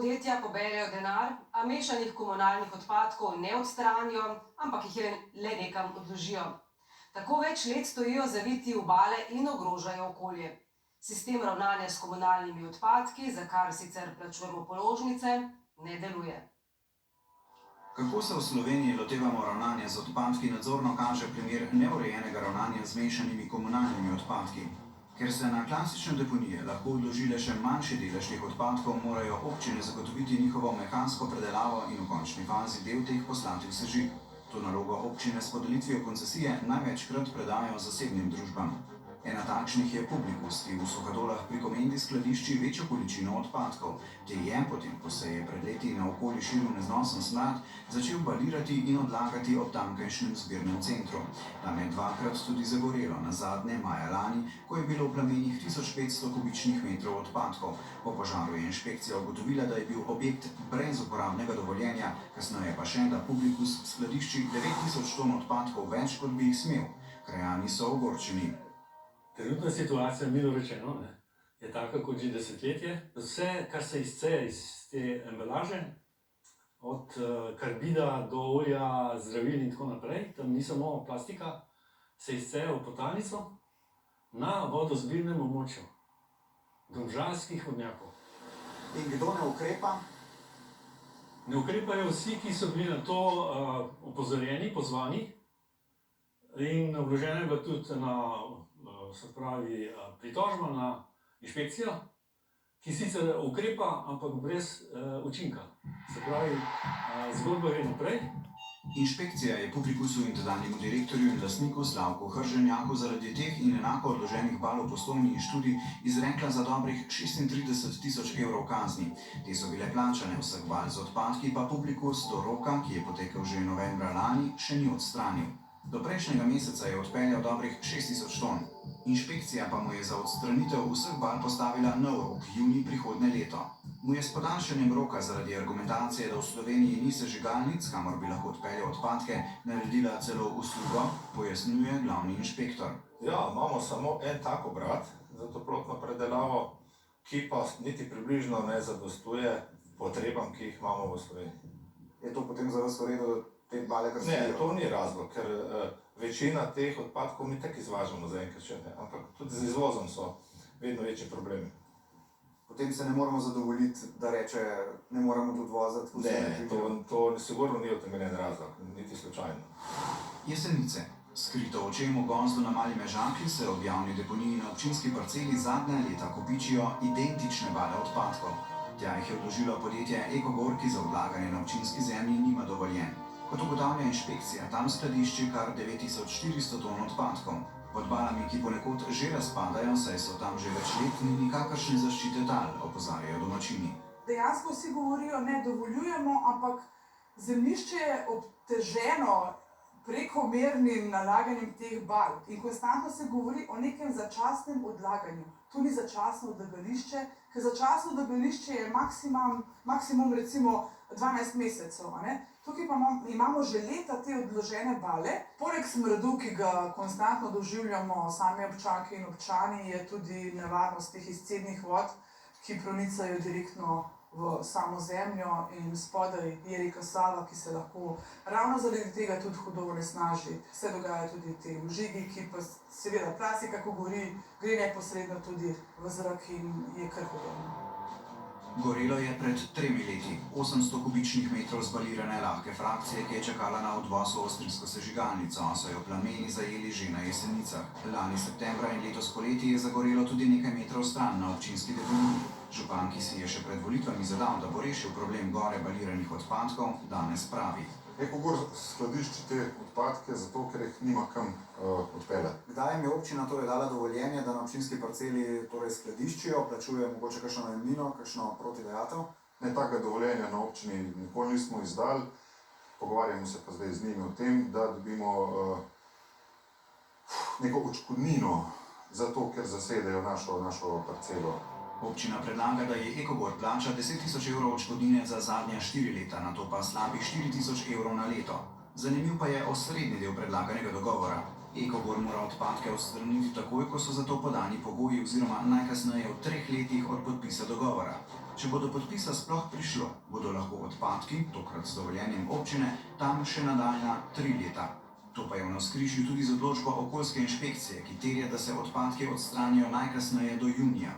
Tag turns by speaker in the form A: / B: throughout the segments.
A: podjetja poberajo denar, a mešanih komunalnih odpadkov ne odstranijo, ampak jih le nekam odložijo. Tako več let stojijo zaviti v bale in ogrožajo okolje. Sistem ravnanja s komunalnimi odpadki, za kar sicer plačujemo položnice, ne deluje.
B: Kako se v Sloveniji lotevamo ravnanja z odpadki, nadzorno kaže primer neurejenega ravnanja z mešanimi komunalnimi odpadki. Ker se na klasične deponije lahko odloži le še manjši delež teh odpadkov, morajo občine zagotoviti njihovo mehansko predelavo in v končni fazi del teh poslati v sežig. To nalogo občine s podelitvijo koncesije največkrat predajo zasebnim družbam. Ena takšnih je Publikus, ki v Suhadolah pri Komendi skladišči večjo količino odpadkov. Te je, potem ko se je pred leti naokoli širil neznosen smrad, začel balirati in odlagati ob tamkajšnjem zbirnem centru. Tam je dvakrat tudi zagorelo, nazadnje maja lani, ko je bilo v plamenih 1500 kubičnih metrov odpadkov. Po požaru je inšpekcija ugotovila, da je bil objekt brez uporabnega dovoljenja, kasneje pa še, da Publikus skladišči 9000 ton odpadkov več, kot bi jih smel. Krajani so ogorčeni.
C: Trenutna situacija, milo rečeno, je taka kot že desetletje. Vse, kar se izceje iz te embalaže, od karbida do olja, zdravil in tako naprej, tam ni samo plastika, se izceje v potalnico na vodozbirnem območju domžalskih vodnjakov.
B: In kdo ne ukrepa?
C: Ne ukrepajo vsi, ki so bili na to opozorjeni, pozvani, in vložena je bila tudi pritožba na inšpekcijo, ki sicer ukrepa, ampak brez učinka. Se pravi, zgodba gre naprej.
B: Inšpekcija je Publikusu in tedanjemu direktorju in lastniku Slavku Hrženjaku zaradi teh in enako odloženih bal v Postojni in Študi izrekla za dobrih 36 000 evrov kazni. Te so bile plačane, vseh bal z odpadki pa Publikus do roka, ki je potekel že novembra lani, še ni odstranil. Do prejšnjega meseca je odpeljal dobrih 6000 ton. Inšpekcija pa mu je za odstranitev vseh bal postavila nov rok, junij prihodnje leto. Mu je s podaljšanjem roka zaradi argumentacije, da v Sloveniji ni sežigalnic, kamor bi lahko odpeljal odpadke, naredila celo uslugo, pojasnjuje glavni inšpektor.
D: Ja, imamo samo en tak obrat za toplotno predelavo, ki pa niti približno ne zadostuje potrebam, ki jih imamo v Sloveniji.
B: Je to potem za vas v redu, da te bale kar stojijo?
D: Ne, to ni razlog, ker večina teh odpadkov mi tak izvažamo zaenkrat še ne, ampak tudi z izvozom so vedno večji problemi.
B: Potem se ne moramo zadovoljiti, da reče, ne moramo tudi voziti?
D: Ne, to sigurno ni utemeljen razlog, niti slučajno.
B: Jesenice. Skrito očem v gozdu na Mali Mežakli se ob javni deponiji na občinski parceli zadnja leta kopičijo identične bale odpadkov. Tja jih je odložilo podjetje Ekogor, ki za odlaganje na občinski zemlji nima dovoljenj. Kot ugotavlja inšpekcija, tam skladišči kar 9400 ton odpadkov. Pod balami, ki ponekod že razpadajo, saj so tam že več let, ni nikakršne zaščite tal, opozarjajo domačini.
E: Dejansko vsi govorijo, ne dovoljujemo, ampak zemljišče je obteženo prekomernim nalaganjem teh bal. In konstantno se govori o nekem začasnem odlaganju. To ni začasno odlagališče, ker začasno odlagališče je maksimum recimo 12 mesecev. Tukaj pa imamo že leta te odložene bale. Poleg smradu, ki ga konstantno doživljamo sami občanke in občani, je tudi nevarnost teh izcednih vod, ki pronicajo direktno v samo zemljo in spodaj je reka Sava, ki se lahko ravno zaradi tega tudi hudo onesnaži. Se dogajajo tudi te vžigi, ki pa seveda plastika, ko gori, gre neposredno tudi v zrak in je kar hudo.
B: Gorelo je pred 3 leti. 800 kubičnih metrov zbalirane lahke frakcije, ki je čakala na odvoz v avstrijsko sežigalnico, so jo plameni zajeli že na Jesenicah. Lani septembra in letos poleti je zagorelo tudi nekaj metrov stran na občinski deponiji. Župan, ki si je še pred volitvami zadal, da bo rešil problem gore baliranih odpadkov, danes pravi.
F: Ekogor skladišči te odpadke zato, ker jih nima kam odpeljati.
B: Kdaj jim je občina torej dala dovoljenje, da na občinski parceli torej skladiščijo, plačuje mogoče kakšno najemnino, kakšno protidajatev?
F: Ne, takega dovoljenja na občini nikoli nismo izdali. Pogovarjamo se pa zdaj z njimi o tem, da dobimo neko odškodnino za to, ker zasedejo našo parcelo.
B: Občina predlaga, da je Ekogor plača 10 000 evrov odškodnine za zadnja 4 leta, nato pa slabih 4 000 evrov na leto. Zanimiv pa je osrednji del predlaganega dogovora. Ekogor mora odpadke odstraniti takoj, ko so za to podani pogoji oziroma najkasneje v 3 letih od podpisa dogovora. Če bo do podpisa sploh prišlo, bodo lahko odpadki, tokrat z dovoljenjem občine, tam še nadaljna 3 leta. To pa je v navzkrižju tudi z odločbo okoljske inšpekcije, ki terja, da se odpadki odstranijo najkasneje do junija.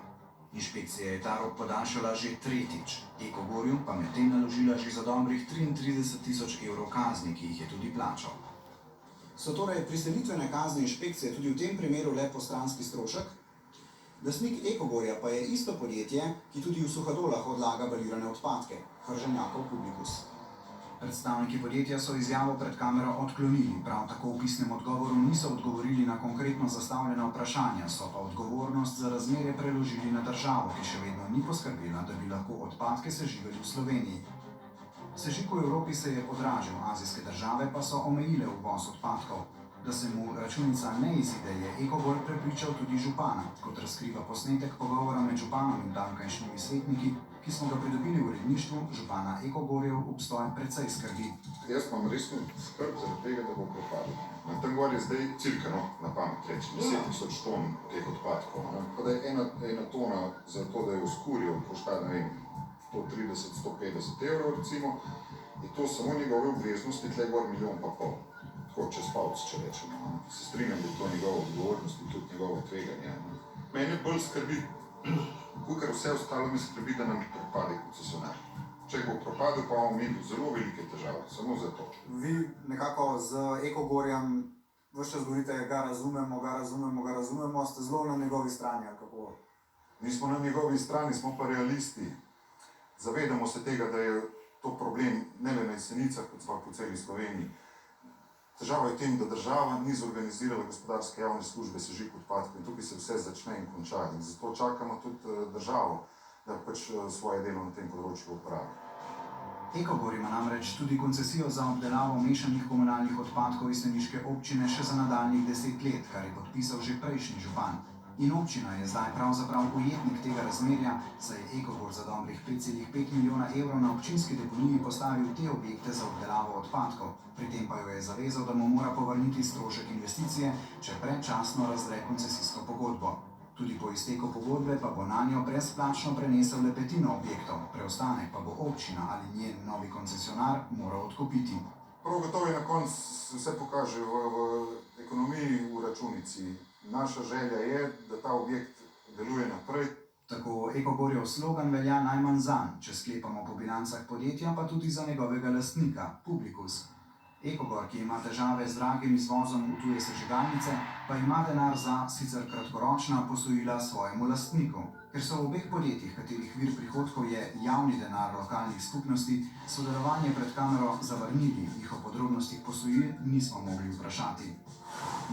B: Inšpekcija je ta rok podaljšala že 3. Ekogorju pa medtem naložila že za dobrih 33.000 evrov kazni, ki jih je tudi plačal. So torej priselitvene kazni inšpekcije tudi v tem primeru le postranski strošek? Lastnik Ekogorja pa je isto podjetje, ki tudi v Suhadolah odlaga balirane odpadke, Hrženjakov Publikus. Predstavniki podjetja so izjavo pred kamero odklonili, prav tako v pisnem odgovoru niso odgovorili na konkretno zastavljena vprašanja, so pa odgovornost za razmere preložili na državo, ki še vedno ni poskrbela, da bi lahko odpadke sežigali v Sloveniji. Sežig v Evropi se je podražil, azijske države pa so omejile uvoz odpadkov. Da se mu računica ne izide, je Ekogor prepričal tudi župana, kot razkriva posnetek pogovora med županom in tamkajšnjimi svetniki, ki smo ga pridobili v uredništvu, župana Ekogorjev obstoj precej skrbi.
F: Jaz imam resno skrb zaradi tega, da bo propadel. Na tem gor je zdaj cirka, na pamet reči, 10.000 ton teh odpadkov. Pa da je ena tona za to, da je oskuril, košta, ne vem, 130-150 evrov recimo, je to samo njegove obveznosti, tle gor 1,5 milijona. Tako čez palc, če rečemo. Se strinjam, da je to njegova odgovornost in tudi njegovo tveganje. Mene bolj skrbi, kakor vse ostalo me skrbi, da nam propade koncesionar. Če bo propadel, pa bomo imeli zelo velike težave, samo zato.
B: Vi nekako z Ekogorjem ves čas govorite, ga razumemo, ste zelo na njegovi strani, ali kako?
F: Mi smo na njegovi strani, smo pa realisti. Zavedamo se tega, da je to problem ne le na Jesenicah, kot pa po celi Sloveniji. Težava je v tem, da država ni zorganizirala gospodarske javne službe sežig odpadkov in tukaj se vse začne in konča. In zato čakamo tudi državo, da pač svoje delo na tem področju opravi.
B: Ekogor ima namreč tudi koncesijo za obdelavo mešanih komunalnih odpadkov iz semiške občine še za nadaljnjih 10 let, kar je podpisal že prejšnji župan. In občina je zdaj pravzaprav ujetnik tega razmerja, saj je Ekogor za dobrih 5,5 milijona evrov na občinski deponiji postavil te objekte za obdelavo odpadkov. Pri tem pa jo je zavezal, da mu mora povrniti strošek investicije, če predčasno razdre koncesijsko pogodbo. Tudi po izteku pogodbe pa bo nanjo brezplačno prenesel le petino objektov, preostanek pa bo občina ali njen novi koncesionar moral odkupiti.
F: Prav gotovo je na koncu vse pokaže v ekonomiji, v računici. Naša želja je, da ta objekt deluje naprej. Tako Ekogorjev slogan velja najmanj zanj, če sklepamo po bilancah podjetja, pa tudi za njegovega lastnika, Publikus. Ekogor, ki ima težave z dragim izvozom v tuje sežigalnice, pa ima denar za sicer kratkoročna posojila svojemu lastniku. Ker so v obeh podjetjih, katerih vir prihodkov je javni denar lokalnih skupnosti, sodelovanje pred kamero zavrnili, jih o podrobnostih posojil nismo mogli vprašati.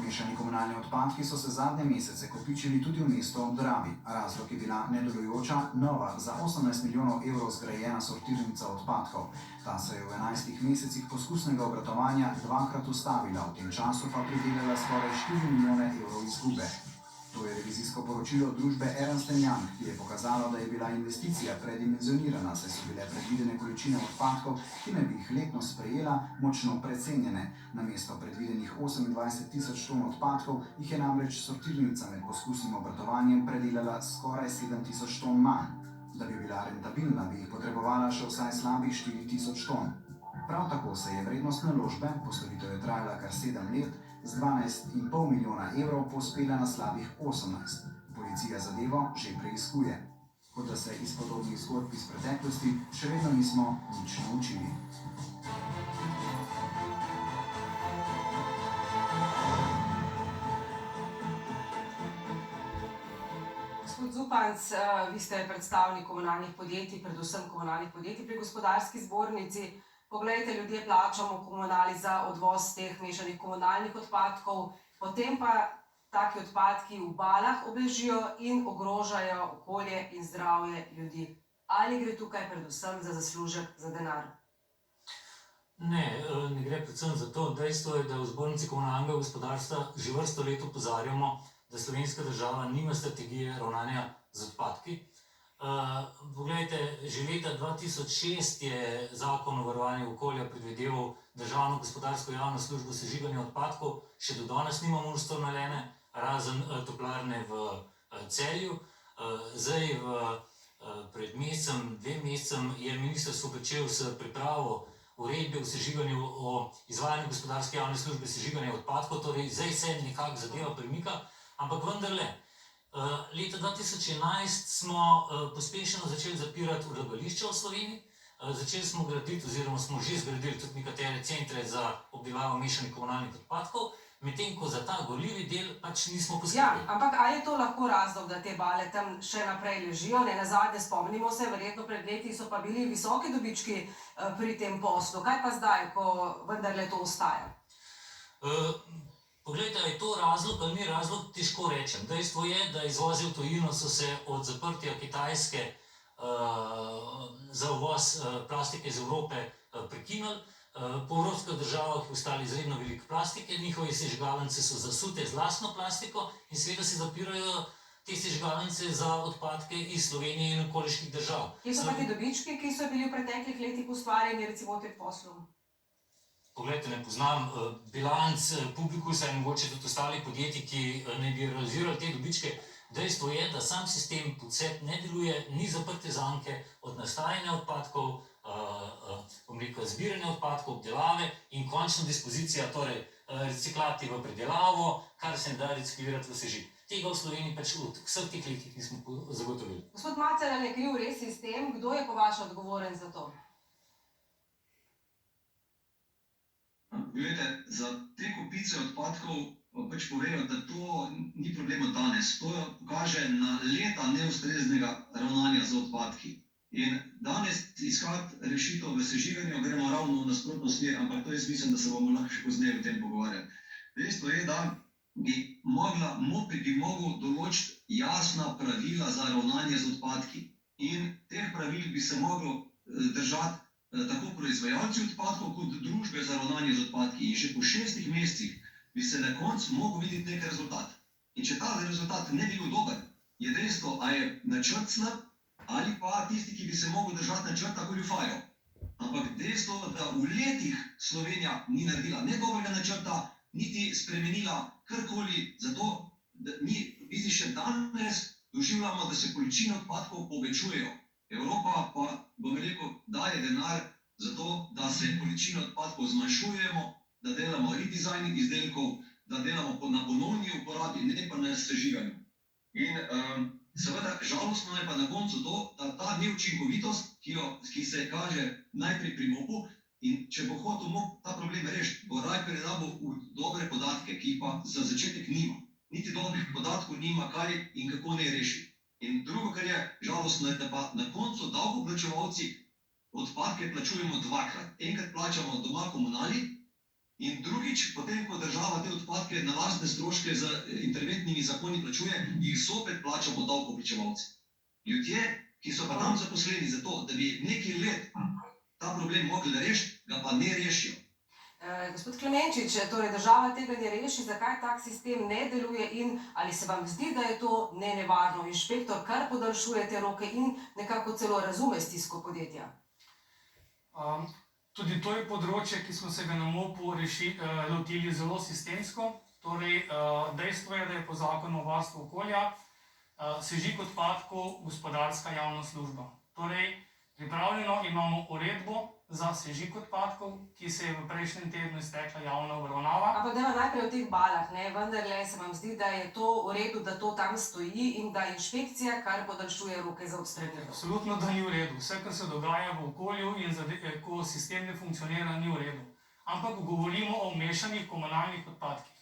F: Mešani komunalni odpadki so se zadnje mesece kopičili tudi v mesto ob Dravi. Razlog je bila nedelujoča, nova, za 18 milijonov evrov zgrajena sortirnica odpadkov. Ta se je v 11 mesecih poskusnega obratovanja dvakrat ustavila, v tem času pa pridelala skoraj 4 milijone evrov izgube. To je revizijsko poročilo družbe Ernst & Young, ki je pokazalo, da je bila investicija predimenzionirana, saj so bile predvidene količine odpadkov, ki naj bi jih letno sprejela, močno precenjene. Namesto predvidenih 28.000 ton odpadkov jih je namreč sortirnica med poskusnim obratovanjem predelala skoraj 7.000 ton manj. Da bi bila rentabilna, bi jih potrebovala še vsaj slabih 4.000 ton. Prav tako se je vrednost naložbe, postavitev je trajala kar 7 let, z 12,5 milijona evrov povzpela na slabih 18. Policija zadevo že preiskuje. Kot da se iz podobnih zgodb iz preteklosti še vedno nismo nič naučili.
A: Gospod Zupanc, vi ste predstavnik komunalnih podjetij, predvsem komunalnih podjetij pri Gospodarski zbornici. Poglejte, ljudje plačamo komunali za odvoz teh mešanih komunalnih odpadkov, potem pa taki odpadki v balah obležijo in ogrožajo okolje in zdravje ljudi. Ali gre tukaj predvsem za zaslužek, za denar?
G: Ne gre predvsem za to. Dejstvo je, da v Zbornici komunalnega gospodarstva že vrsto let opozarjamo, da slovenska država nima strategije ravnanja z odpadki. Poglejte, že leta 2006 je Zakon o varovanju okolja predvideval državno gospodarsko javno službo sežiganja odpadkov, še do danes nimamo ustanovljene, razen toplarne v Celju. Zdaj v Pred mesecem, 2 mesecem je ministrstvo začelo s pripravo uredbe o sežiganju, o izvajanju gospodarske javne službe sežiganja odpadkov, torej zdaj se nekako zadeva premika, ampak vendarle, leta 2011 smo pospešeno začeli zapirati odlagališča v Sloveniji, začeli smo graditi oziroma smo že zgradili tudi nekatere centre za obdelavo mešanih komunalnih odpadkov, medtem ko za ta gorljivi del pač nismo
A: Ja,
G: poskrbeli.
A: ampak ali je to lahko razlog, da te bale tam še naprej ležijo? Ne nazadnje spomnimo se, verjetno pred leti so pa bili visoki dobički pri tem poslu. Kaj pa zdaj, ko vendarle to ostaja?
G: Poglejte, ali je to razlog ali ni razlog, težko rečem. Dejstvo je, da izvozi v tujino so se od zaprtja Kitajske za uvoz plastike iz Evrope prekinili. Po evropskih državah je ostalo izredno veliko plastike, njihove sežigalnice so zasute z lastno plastiko in seveda se zapirajo te sežigalnice za odpadke iz Slovenije in okoliških držav.
A: Kje so pa ti dobički, ki so bili v preteklih letih ustvarjeni recimo v tem poslu?
G: Poglejte, ne poznam bilanc Publikusa in mogoče tudi ostalih podjetij, ki ne bi realizirali te dobičke. Dejstvo je, da sam sistem pod sebi ne deluje, ni zaprte zanke od nastajanja odpadkov, zbiranja odpadkov, obdelave in končna dispozicija, torej reciklati v predelavo, kar se ne da reciklirati v sežig. Tega v Sloveniji pač v vseh teh letih nismo zagotovili.
A: Gospod Macer, ali je kriv res sistem? Kdo je po vašem odgovoren za to?
H: Glede, za te kopice odpadkov pač povejo, da to ni problem od danes. To kaže na leta neustreznega ravnanja z odpadki. In danes iskati rešitev v sežiganju gremo ravno v nasprotno smer, ampak to jaz mislim, da se bomo lahko še pozneje o tem pogovarjali. Dejstvo je, da bi MOPE mogel določiti jasna pravila za ravnanje z odpadki. In teh pravil bi se moglo držati tako proizvajalci odpadkov kot družbe za ravnanje z odpadki. In že po 6 mesecih bi se na koncu mogel videti nek rezultat. In če ta rezultat ne bi bil dober, je dejstvo, a je načrt slab, ali pa tisti, ki bi se mogel držati načrta, goljufajo. Ampak dejstvo, da v letih Slovenija ni naredila ne dobrega načrta, niti spremenila karkoli, zato da mi še danes doživljamo, da se količine odpadkov povečujejo. Evropa pa, bom rekel, daje denar za to, da se količine odpadkov zmanjšujemo, da delamo redizajn izdelkov, da delamo na ponovni uporabi, ne pa na sežiganju. In seveda, žalostno je pa na koncu to, da ta neučinkovitost, ki se kaže najprej pri MOP-u, in če bo hotel MOP ta problem rešiti, bo raje predal v dobre podatke, ki pa za začetek nima. Niti dobrih podatkov nima, kaj in kako ne reši. In drugo, kar je žalostno, je, da pa na koncu davkoplačevalci odpadke plačujemo dvakrat. Enkrat plačamo doma komunali in drugič, potem ko država te odpadke na lastne stroške z interventnimi zakoni plačuje, jih zopet plačamo davkoplačevalci. Ljudje, ki so pa tam zaposleni za to, da bi nekaj let ta problem mogli rešiti, ga pa ne rešijo.
A: Gospod Klemenčič, torej država tega ne reši, zakaj tak sistem ne deluje in ali se vam zdi, da je to nenevarno? Inšpektor kar podaljšuje te roke in nekako celo razume stisko podjetja.
I: Tudi to je področje, ki smo se ga na MOP-u lotili zelo sistemsko. Torej, dejstvo je, da je po zakonu o varstvu okolja sežig odpadkov gospodarska javna služba. Torej, pripravljeno imamo uredbo za sežig odpadkov, ki se je v prejšnjem tednu iztekla javna obravnava.
A: Ampak dajmo najprej o teh balah, ne? Vendarle se vam zdi, da je to v redu, da to tam stoji in da inšpekcija kar podaljšuje roke za odstranitev.
I: Absolutno, da ni v redu. Vse, kar se dogaja v okolju in ko sistem ne funkcionira, ni v redu. Ampak govorimo o mešanih komunalnih odpadkih.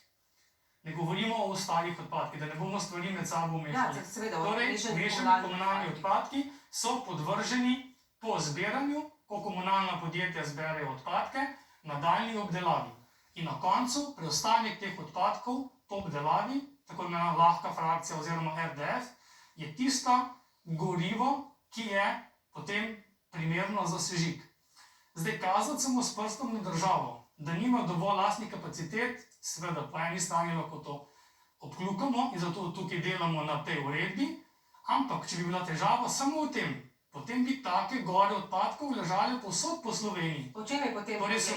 I: Ne govorimo o ostalih odpadkih, da ne bomo stvari med sabo mešali.
A: Ja, seveda,
I: torej, mešani komunalni odpadki so podvrženi po zbiranju, ko komunalna podjetja zberejo odpadke, nadaljnji obdelavi. In na koncu preostanek teh odpadkov po obdelavi, tako imenovana lahka frakcija oziroma RDF, je tista gorivo, ki je potem primerno za sežig. Zdaj, kazati samo s prstom na državo, da nima dovolj lastnih kapacitet, seveda po eni strani lahko to obkljukamo in zato tukaj delamo na tej uredbi, ampak če bi bila težava samo v tem, potem bi take gore odpadkov ležale povsod po Sloveniji.
A: Po čem je potem?
I: Torej se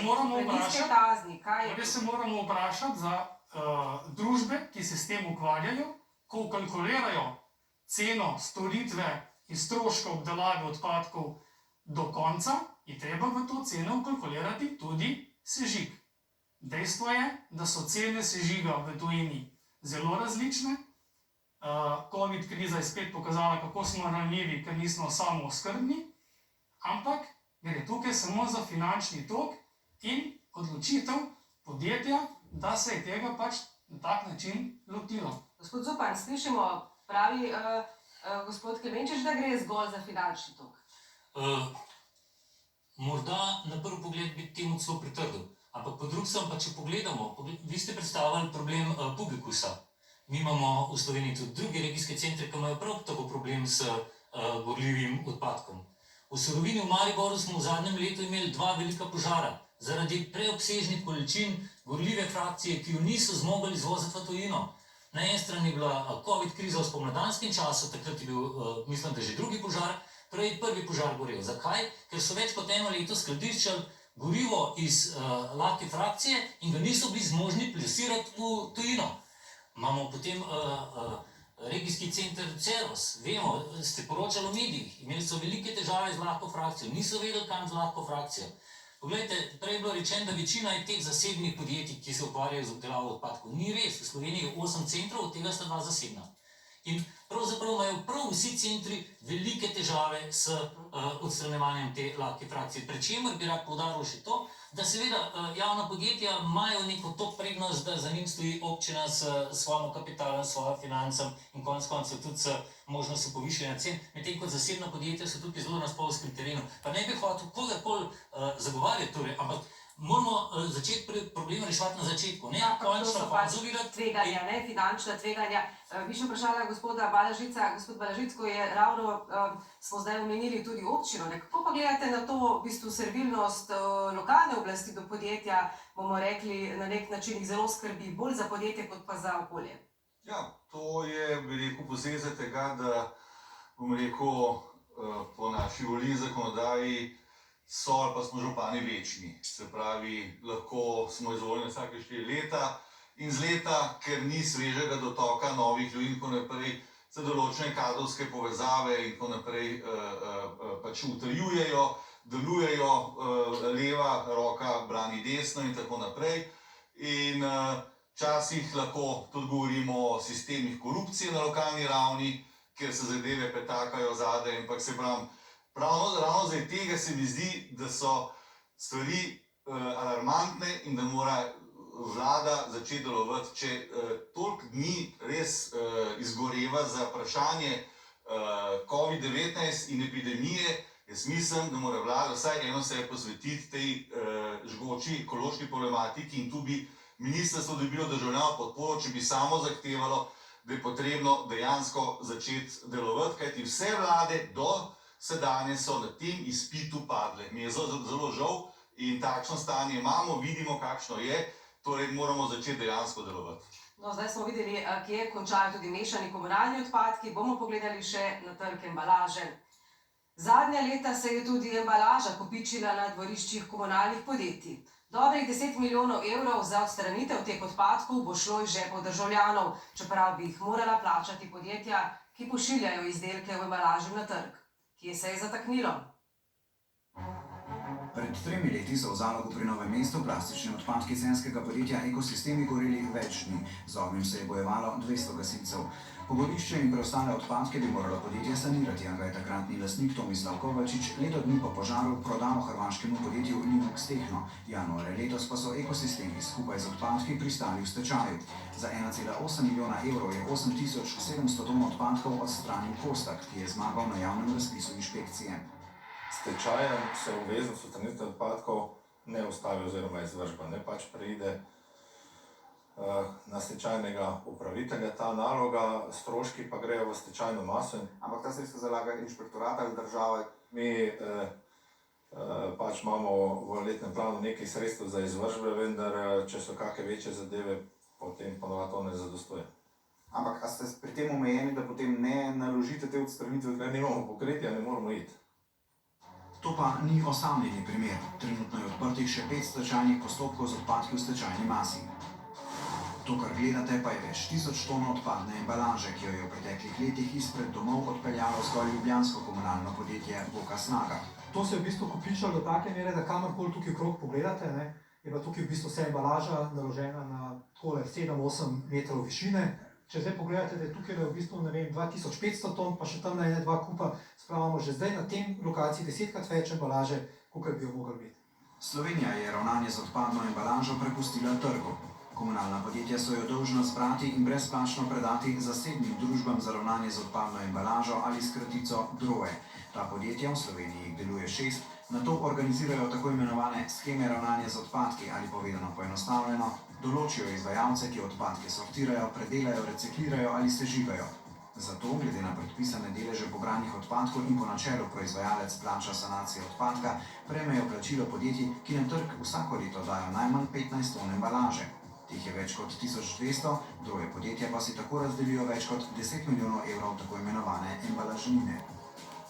I: moramo vprašati za družbe, ki se s tem ukvarjajo, ko kalkulirajo ceno storitve iz stroška obdelave odpadkov do konca, je treba v to ceno vkalkulirati tudi sežig. Dejstvo je, da so cene sežiga v tujini zelo različne. Covid kriza je spet pokazala, kako smo ranljivi, ker nismo samooskrbni, ampak gre tukaj samo za finančni tok in odločitev podjetja, da se je tega pač na tak način lotilo.
A: Gospod Zupan, slišimo, pravi gospod Klemenčič, da gre zgolj za finančni tok.
G: Morda na prvi pogled bi temu celo pritrdil, ampak po drugi strani pa če pogledamo, vi ste predstavili problem Publikusa. Mi imamo v Sloveniji tudi druge regijske centre, ki imajo prav tako problem s gorljivim odpadkom. V surovini v Mariboru smo v zadnjem letu imeli 2 velika požara zaradi preobsežnih količin gorljive frakcije, ki jo niso zmogli izvoziti v tujino. Na eni strani je bila Covid kriza v spomladanskem času, takrat je bil, mislim, da že drugi požar, prej prvi požar gorel. Zakaj? Ker so več kot 1 leto skladiščili gorivo iz lahke frakcije in ga niso bili zmožni plasirati v tujino. Imamo potem regijski center Ceros, vemo, ste poročali v medijih, imeli so velike težave z lahko frakcijo, niso vedeli, kam z lahko frakcijo. Poglejte, prej je bilo rečeno, da večina je teh zasebnih podjetij, ki se ukvarjajo z obdelavo odpadkov. Ni res, v Sloveniji je 8 centrov, od tega sta 2 zasebna. In pravzaprav imajo prav vsi centri velike težave s odstranjevanjem te lahke frakcije. Pri čemer bi rad poudaril še to, da seveda javna podjetja imajo neko to prednost, da za njim stoji občina s svojim kapitalom, s svojim financam in konec koncev tudi s možnostjo povišanja cen, medtem kot zasebna podjetja so tukaj zelo na spolskem terenu. Pa ne bi hotel kogarkoli zagovarjati, torej, ampak moramo začeti problem reševati na začetku, ne končno konzumirati.
A: Tveganja, ne finančna tveganja. Bi še vprašala gospoda Balažica. Gospod Balažic, ko je ravno, smo zdaj omenili tudi občino, ne? Kako pa gledate na to v bistvu servilnost lokalne oblasti do podjetja, bomo rekli, na nek način jih zelo skrbi, bolj za podjetje kot pa za okolje?
D: Ja, to je, bi rekel, posledica tega, da, bom rekel, po naši volilni zakonodaji so ali pa smo župani večni. Se pravi, lahko smo izvoljeni vsake 4 leta in z leta, ker ni svežega dotoka novih ljudi in tako naprej, se določene kadrovske povezave in tako naprej pač utrjujejo, delujejo, leva roka brani desno in tako naprej. In včasih lahko tudi govorimo o sistemih korupcije na lokalni ravni, kjer se zadeve petakajo zadaj, ampak se pravim, ravno zaradi tega se mi zdi, da so stvari alarmantne in da mora vlada začeti delovati. Če toliko dni res izgoreva za vprašanje COVID-19 in epidemije, jaz mislim, da mora vlada vsaj eno se posvetiti tej žgoči ekološki problematiki in tu bi ministrstvo dobilo državljano podporo, če bi samo zahtevalo, da je potrebno dejansko začeti delovati, kajti vse vlade do sedanje so na tem izpitu padle. Mi je zelo žal in takšno stanje imamo, vidimo, kakšno je, torej moramo začeti dejansko delovati.
A: No, zdaj smo videli, kje končajo tudi mešani komunalni odpadki, bomo pogledali še na trg embalaže. Zadnja leta se je tudi embalaža kopičila na dvoriščih komunalnih podjetij. Dobrih 10 milijonov evrov za odstranitev teh odpadkov bo šlo iz žepov državljanov, čeprav bi jih morala plačati podjetja, ki pošiljajo izdelke v embalaži na trg. Kje se je zataknilo?
B: Pred 3 leti so v Zalogu pri Novem mestu plastični odpadki celjskega podjetja Ekosistemi goreli več dni. Z ognjem se je bojevalo 200 gasilcev. Pogorišče in preostale odpadke bi moralo podjetje sanirati, a ga je takratni lastnik Tomislav Kovačič leto dni po požaru prodal hrvaškemu podjetju Linux Techno. Januarja letos pa so Ekosistemi skupaj z odpadki pristali v stečaju. Za 1,8 milijona evrov je 8700 ton odpadkov odstranil Kostak, ki je zmagal na javnem razpisu inšpekcije.
D: Stečajem se obveznost odstranitve odpadkov ne ustavi oziroma izvršba, ne pač preide na stečajnega upravitelja ta naloga, stroški pa grejo v stečajno maso.
F: Ampak ta sredstva zalaga inšpektorat ali država?
D: Mi pač imamo v letnem planu nekaj sredstev za izvršbe, vendar če so kakšne večje zadeve, potem ponovadi to ne zadostuje.
F: Ampak a ste pri tem omejeni, da potem ne naložite te odstranitve?
D: Ker nimamo pokritja, ne moramo iti.
B: To pa ni osamljeni primer. Trenutno je odprtih še 5 stečajnih postopkov z odpadki v stečajni masi. To, kar gledate, pa je več tisoč ton odpadne embalaže, ki jo je v preteklih letih izpred domov odpeljalo zgolj ljubljansko komunalno podjetje Voka Snaga.
J: To se je v bistvu kopičilo do take mere, da kamorkoli tukaj okrog pogledate, ne, je pa tukaj v bistvu vse embalaža naložena na takole 7-8 metrov višine. Če zdaj pogledate, da je tukaj v bistvu, ne vem, 2500 ton, pa še tam na 1-2 kupa, spravimo že zdaj na tem lokaciji 10-krat več embalaže, kakor bi jo mogli imeti.
B: Slovenija je ravnanje z odpadno embalažo prepustila trgu. Komunalna podjetja so jo dolžna zbrati in brezplačno predati zasebnim družbam za ravnanje z odpadno embalažo ali s kratico DROE. Ta podjetja, v Sloveniji jih deluje 6, nato organizirajo tako imenovane sheme ravnanja z odpadki ali povedano poenostavljeno, določijo izvajalce, ki odpadke sortirajo, predelajo, reciklirajo ali sežigajo. Zato, glede na predpisane deleže pobranih odpadkov in po načelu proizvajalec plača sanacijo odpadka, prejmejo plačilo podjetij, ki na trg vsako leto dajo najmanj 15 ton embalaže. Teh je več kot 1200, druge podjetja pa si tako razdelijo več kot 10 milijonov evrov tako imenovane embalažnine.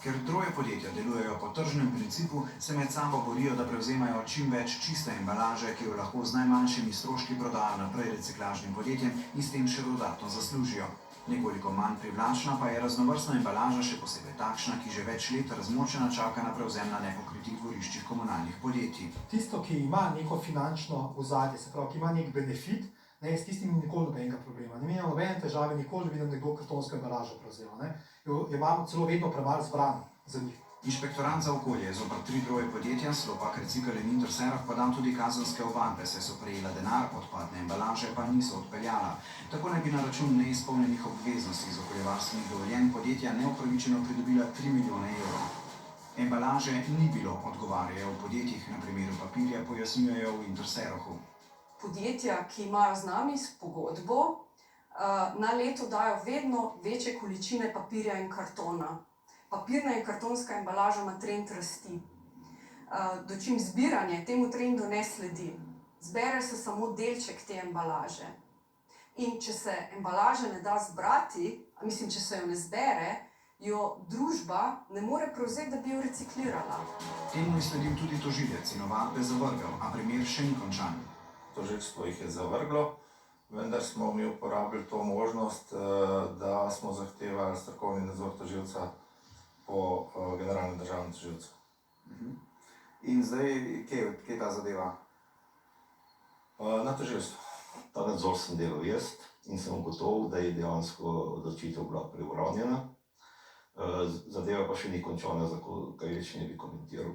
B: Ker druge podjetja delujejo po tržnem principu, se med sabo borijo, da prevzemajo čim več čiste embalaže, ki jo lahko z najmanjšimi stroški prodajo naprej reciklažnim podjetjem in s tem še dodatno zaslužijo. Nekoliko manj privlačna pa je raznovrstna embalaža, še posebej takšna, ki že več let razmočena čaka na prevzem na nepokritih dvoriščih komunalnih podjetij.
J: Tisto, ki ima neko finančno ozadje, se pravi, ki ima nek benefit, ne, s tistim nikoli nobenega problema. Ne imamo nobene težave, nikoli bi nam nekdo kartonsko embalažo prevzel. Jo imamo celo vedno premalo zbrano za njih.
B: Inšpektorat za okolje je zoper 3 druge podjetja, Slopak, Recikl in Interserah, podal tudi kazenske ovadbe, saj so prejela denar, odpadne embalaže pa niso odpeljala. Tako naj bi na račun neizpolnjenih obveznosti iz okoljevarstvenih dovoljenj podjetja neupravičeno pridobila 3 milijone evrov. Embalaže ni bilo, odgovarjajo v podjetjih, na primeru papirja pojasnjujejo v Interserahu.
K: Podjetja, ki imajo z nami pogodbo, na leto dajo vedno večje količine papirja in kartona. Papirna in kartonska embalaža ima trend rasti. Dočim zbiranje temu trendu ne sledi. Zbere se samo delček te embalaže. In če se embalaže ne da zbrati, če se jo ne zbere, jo družba ne more prevzeti, da bi jo reciklirala.
B: Temu je sledil tudi tožilec in ovadbe zavrgel, a primer še ni končan.
L: Tožilstvo jih je zavrglo, vendar smo mi uporabili to možnost, da smo zahtevali strokovni nadzor tožilca po generalnem državnem tožilcu.
F: In zdaj, kje je ta zadeva?
L: Na tožilstvu.
M: Ta nadzor sem delal jaz in sem ugotovil, da je dejansko odločitev bila preuranjena. Zadeva pa še ni končana, zato kaj več ne bi komentiral.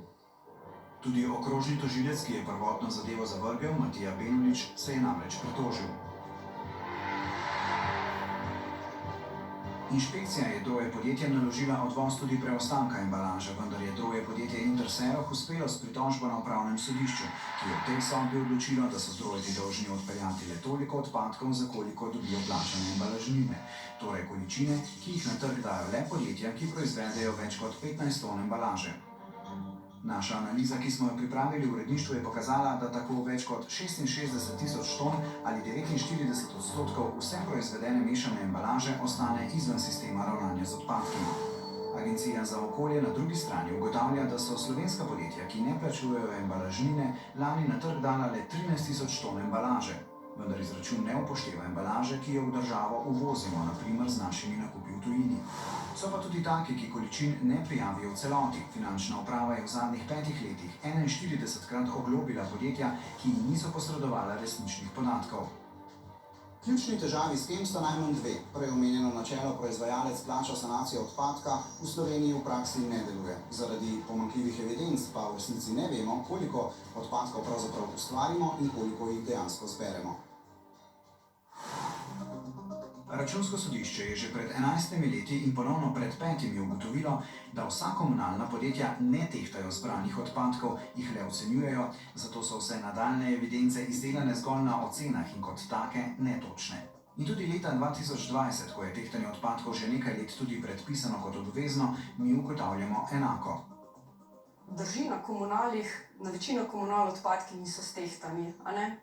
B: Tudi okrožni tožilec, ki je prvotno zadevo zavrgel, Matija Benulič, se je namreč pritožil. Inšpekcija je druge podjetjem naložila odvoz tudi preostanka embalaže, vendar je druge podjetje Interserah uspelo s pritožbo na upravnem sodišču, ki je v tej sodbi odločilo, da so zdrojeti dolžni odpeljati le toliko odpadkov, za koliko dobijo plačane embalažnine. Torej količine, ki jih na trg dajo le podjetja, ki proizvedejo več kot 15 ton embalaže. Naša analiza, ki smo jo pripravili v uredništvu, je pokazala, da tako več kot 66 tisoč ton ali 49% vse proizvedene mešane embalaže ostane izven sistema ravnanja z odpadki. Agencija za okolje na drugi strani ugotavlja, da so slovenska podjetja, ki ne plačujejo embalažnine, lani na trg dala le 13 tisoč ton embalaže. Vendar izračun ne upošteva embalaže, ki jo v državo uvozimo, na primer z našimi nakupi v tujini. So pa tudi taki, ki količin ne prijavijo v celoti. Finančna uprava je v zadnjih 5 letih 41krat oglobila podjetja, ki jim niso posredovala resničnih podatkov. Ključni težavi s tem sta najmanj dve. Prej omenjeno načelo proizvajalec plača sanacijo odpadka v Sloveniji v praksi ne deluje. Zaradi pomanjkljivih evidenc pa v resnici ne vemo, koliko odpadkov pravzaprav ustvarimo in koliko jih dejansko zberemo. Računsko sodišče je že pred 11 leti in ponovno pred 5 ugotovilo, da vsa komunalna podjetja ne tehtajo zbranih odpadkov, jih le ocenjujejo, zato so vse nadaljne evidence izdelane zgolj na ocenah in kot take netočne. In tudi leta 2020, ko je tehtanje odpadkov že nekaj let tudi predpisano kot obvezno, mi ugotavljamo enako.
K: Drži, na večino komunal odpadki niso stehtani, a ne?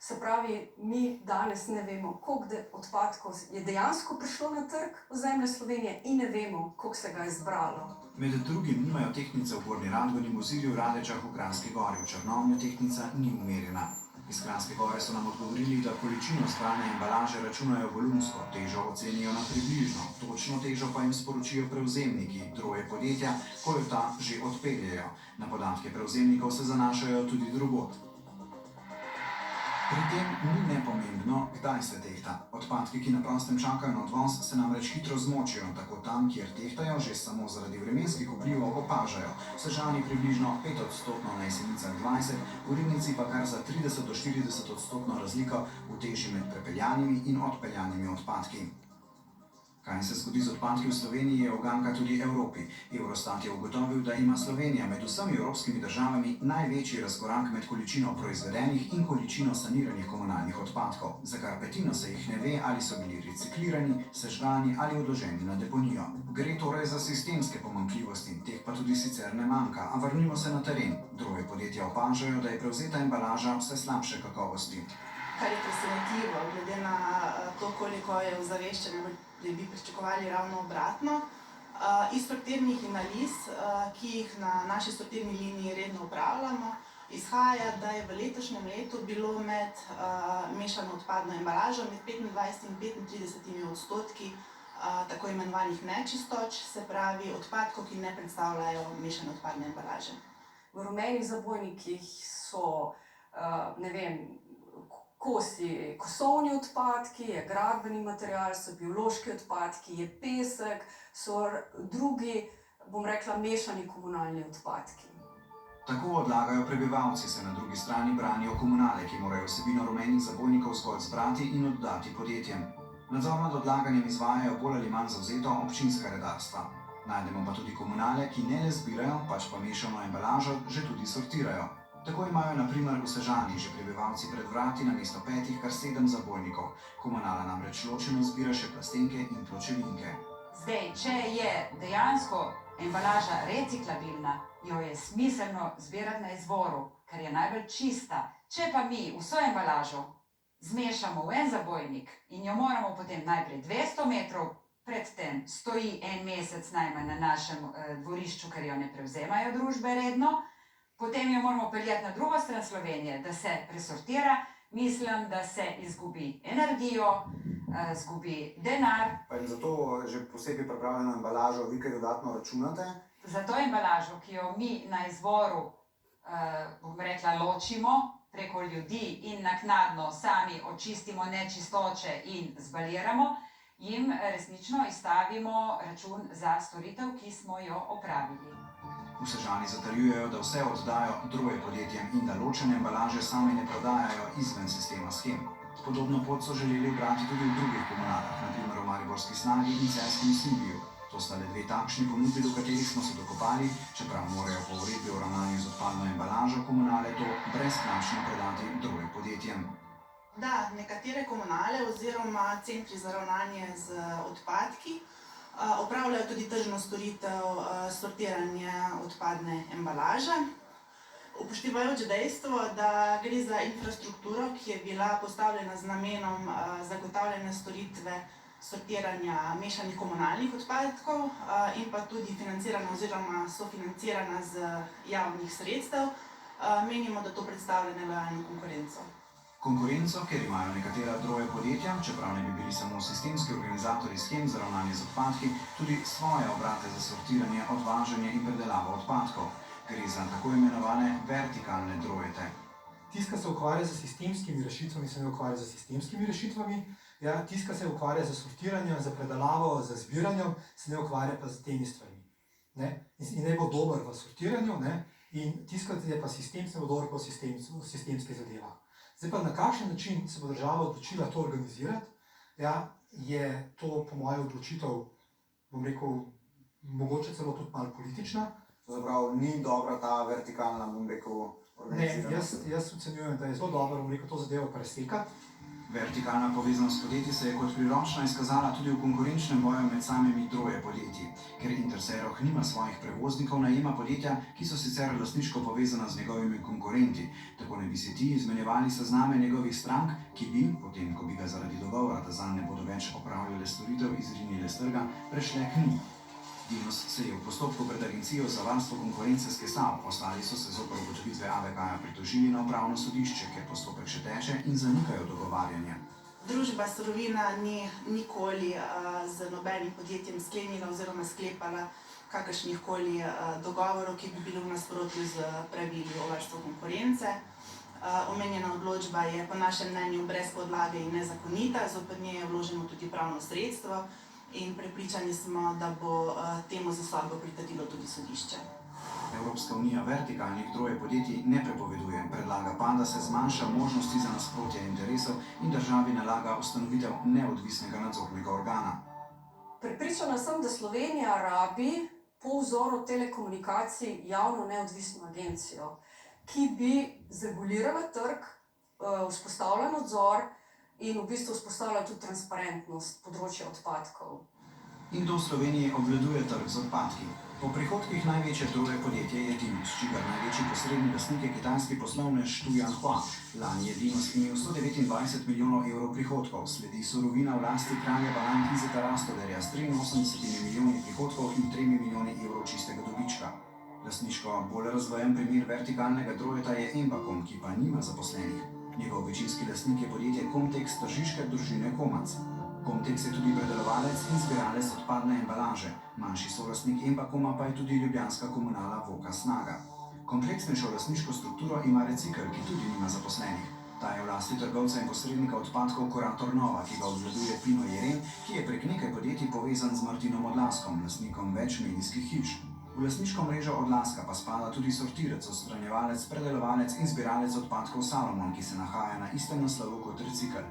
K: Se pravi, mi danes ne vemo, koliko odpadkov je dejansko prišlo na trg ozemlja Slovenije in ne vemo, koliko se ga je zbralo.
B: Med drugim nimajo tehtnice v Gornji Radgoni, Mozirju, Radečah, v Kranjski Gori, v Črnomlju tehtnica ni umerjena. Iz Kranjske Gore so nam odgovorili, da količino zbrane embalaže računajo volumsko, težo ocenijo na približno, točno težo pa jim sporočijo prevzemniki, droje podjetja, ko jo ta že odpeljejo. Na podatke prevzemnikov se zanašajo tudi drugod. Pri tem ni nepomembno, kdaj se tehta. Odpadki, ki na prostem čakajo na odvoz, se namreč hitro zmočijo, tako tam, kjer tehtajo, že samo zaradi vremenskih vplivov opažajo. V Sežani približno 5% na Jesenicah 20%, v Ribnici pa kar za 30 do 40% razliko v teži med prepeljanimi in odpeljanimi odpadki. Kaj se zgodi z odpadki v Sloveniji, je uganka tudi Evropi. Eurostat je ugotovil, da ima Slovenija med vsemi evropskimi državami največji razkorak med količino proizvedenih in količino saniranih komunalnih odpadkov. Za kar petino se jih ne ve, ali so bili reciklirani, sežgani ali odloženi na deponijo. Gre torej za sistemske pomanjkljivosti, teh pa tudi sicer ne manjka, a vrnimo se na teren. Druge podjetja opažajo, da je prevzeta embalaža vse slabše kakovosti.
N: Kar je presenetljivo, glede na to, koliko je ozaveščeno, da bi pričakovali ravno obratno. Iz sortirnih analiz, ki jih na naši sortirni liniji redno upravljamo, izhaja, da je v letošnjem letu bilo med mešano odpadno embalažo med 25 in 35% tako imenovanih nečistoč, se pravi odpadkov, ki ne predstavljajo mešane odpadne embalaže.
K: V rumenih zabojnikih so, ne vem, kosi, kosovni odpadki, je gradbeni material, so biološki odpadki, je pesek, so drugi, bom rekla, mešani komunalni odpadki.
B: Tako odlagajo prebivalci, se na drugi strani branijo komunale, ki morajo vsebino rumenih zabojnikov zgolj zbrati in oddati podjetjem. Nadzor nad odlaganjem izvajajo bolj ali manj zavzeto občinska redarstva. Najdemo pa tudi komunale, ki ne le zbirajo, pač pa mešano embalažo že tudi sortirajo. Tako imajo na primer v Sežani že prebivalci pred vrati namesto 5 kar 7 zabojnikov. Komunala namreč ločeno zbira še plastenke in pločevinke.
O: Zdaj, če je dejansko embalaža reciklabilna, jo je smiselno zbirati na izvoru, ker je najbolj čista. Če pa mi vso embalažo zmešamo v en zabojnik in jo moramo potem najprej 200 metrov predtem stoji en mesec najmanj na našem dvorišču, ker jo ne prevzemajo družbe redno, potem jo moramo peljati na drugo stran Slovenije, da se presortira, mislim, da se izgubi energijo, izgubi denar.
P: Pa in zato že posebej pripravljeno embalažo vi kaj dodatno računate?
O: Za to embalažo, ki jo mi na izvoru, bom rekla, ločimo preko ljudi in naknadno sami očistimo nečistoče in zbaliramo, jim resnično izstavimo račun za storitev, ki smo jo opravili.
B: V Sežani zatrjujejo, da vse oddajo druge podjetjem in da ločene embalaže same ne prodajajo izven sistema shem. Podobno pot so želeli ubrati tudi v drugih komunalah, na primer v Mariborski Snagi in Celjskem Simbiju. To sta le dve takšni ponudbi, do katerih smo se dokopali, čeprav morajo po uredbi o ravnanju z odpadno embalažo komunale to brezplačno predati drugim podjetjem.
N: Da, nekatere komunale oziroma centri za ravnanje z odpadki opravljajo tudi tržno storitev sortiranja odpadne embalaže. Upoštevajoč dejstvo, da gre za infrastrukturo, ki je bila postavljena z namenom zagotavljanja storitve sortiranja mešanih komunalnih odpadkov in pa tudi financirana oziroma sofinancirana z javnih sredstev, menimo, da to predstavlja nelojalno konkurenco.
B: Konkurenco, ker imajo nekatera druge podjetja, čeprav ne bi bili samo sistemski organizatorji shem za ravnanje z odpadki, tudi svoje obrate za sortiranje, odvažanje in predelavo odpadkov. Gre za tako imenovane vertikalne drojete.
J: Tiska se ukvarja z sistemskimi rešitvami, se ne ukvarja z sistemskimi rešitvami. Ja, tiska se ukvarja z sortiranjem, za predelavo, z zbiranjem, se ne ukvarja pa z temi stvarmi. In ne bo dober v sortiranju, in tiska je pa sistem, se bo dober pa v sistemskih zadevah. Zdaj pa na kakšen način se bo država odločila to organizirati, je to po mojem odločitev, bom rekel, mogoče celo tudi malo politična.
P: Zaprav ni dobra ta vertikalna, bom rekel, organiziranost.
J: Ne, jaz ocenjujem, da je zelo dobro, bom rekel, to zadevo presekati.
B: Vertikalna povezanost podjetij se je kot priročna izkazala tudi v konkurenčnem boju med samimi droje podjetji. Ker Interseroh nima svojih prevoznikov, najema podjetja, ki so sicer lastniško povezana z njegovimi konkurenti. Tako ne bi se ti izmenjevali sezname njegovih strank, ki bi, potem ko bi ga zaradi dogovora, da zanj ne bodo več opravljale storitev, izrinile s trga, prešle k njim. Dinos se je v postopku pred Agencijo za varstvo konkurence skesal, ostali so se zoper ugotovitve AVK-ja pritožili na upravno sodišče, ker postopek še teče in zanikajo dogovarjanje.
N: Družba Surovina ni nikoli z nobenim podjetjem sklenila oziroma sklepala kakršnih koli dogovorov, ki bi bili v nasprotju z pravili o varstvu konkurence. Omenjena odločba je po našem mnenju brez podlage in nezakonita, zoper nje je vloženo tudi pravno sredstvo in prepričani smo, da bo temu za sodbo pritrdilo tudi sodišče.
B: Evropska unija vertikalnih droje podjetij ne prepoveduje, predlaga pa, da se zmanjša možnosti za nasprotje interesov in državi nalaga ustanovitev neodvisnega nadzornega organa.
K: Prepričana sem, da Slovenija rabi po vzoru telekomunikacij javno neodvisno agencijo, ki bi zregulirala trg, vzpostavila nadzor in v bistvu vzpostavila tudi transparentnost področja odpadkov.
B: In kdo v Sloveniji obvladuje trg z odpadki? Po prihodkih največje droje podjetje je Dinos, čigar največji posredni lastnik je kitajski poslovnež Tu Yanhua. Lani je Dinos imel 129 milijonov evrov prihodkov, sledi Surovina v lasti kralja banan Izeta Rastoderja s 83 milijoni prihodkov in 3 milijoni evrov čistega dobička. Lastniško bolj razvojen primer vertikalnega drojeta je Embacom, ki pa nima zaposlenih. Njegov večinski lastnik je podjetje Comtex tržiške družine Komac. Comtex je tudi predelovalec in zbiralec odpadne embalaže. Manjši solastnik Embacoma pa je tudi ljubljanska komunala Voka Snaga. Kompleksnejšo lastniško strukturo ima Recikl, ki tudi nima zaposlenih. Ta je v lasti trgovca in posrednika odpadkov Kurator Nova, ki ga obvladuje Pino Jeren, ki je prek nekaj podjetij povezan z Martinom Odlazkom, lastnikom več medijskih hiš. V lastniško mrežo Odlazka pa spada tudi sortirec, odstranjevalec, predelovalec in zbiralec odpadkov Salomon, ki se nahaja na istem naslovu kot Recikl.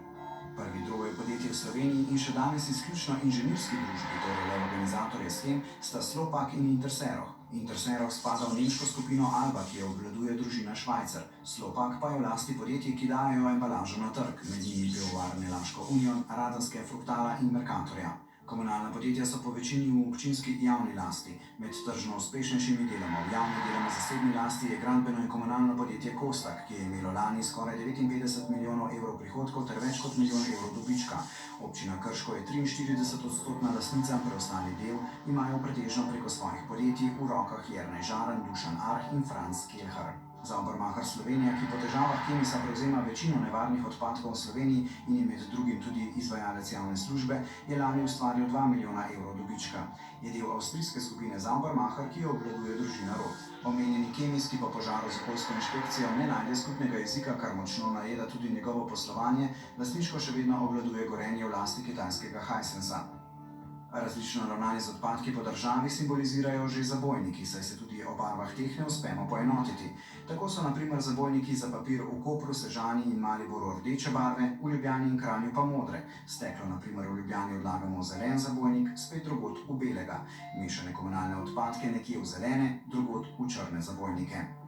B: Prvi droje podjetje v Sloveniji in še danes izključno inženirski družbi, torej le organizatorje shem, sta Slopak in Interseroh. Interseroh spada v nemško skupino Alba, ki jo obvladuje družina Švajcer. Slopak pa je v lasti podjetij, ki dajo embalažo na trg, med njimi Pivovarne Laško Union, Radenske, Fruktala in Mercatorja. Komunalna podjetja so po večini v občinski javni lasti. Med tržno uspešnejšimi deloma v javni deloma zasebni lasti je gradbeno in komunalno podjetje Kostak, ki je imelo lani skoraj 59 milijonov evrov prihodkov ter več kot milijon evrov dobička. Občina Krško je 43% lastnica, preostali del imajo pretežno preko svojih podjetij v rokah Jernej Žaran, Dušan Arh in Franz Kelhar. Saubermacher Slovenija, ki po težavah Kemisa prevzema večino nevarnih odpadkov v Sloveniji in je med drugim tudi izvajalec javne službe, je lani ustvaril 2 milijona evrov dobička. Je del avstrijske skupine Saubermacher, ki jo obvladuje družina Roth. Omenjeni Kemis, ki po požaru z okoljsko inšpekcijo ne najde skupnega jezika, kar močno najeda tudi njegovo poslovanje, lastniško še vedno obvladuje Gorenje v lasti kitajskega Hisensa. Različno ravnanje z odpadki po državi simbolizirajo že zabojniki, saj se tudi o barvah teh ne uspemo poenotiti. Tako so na primer zabojniki za papir v Kopru, Sežani in Mariboru rdeče barve, v Ljubljani in Kranju pa modre. Steklo na primer v Ljubljani odlagamo v zelen zabojnik, spet drugod v belega. Mešane komunalne odpadke nekje v zelene, drugod v črne zabojnike.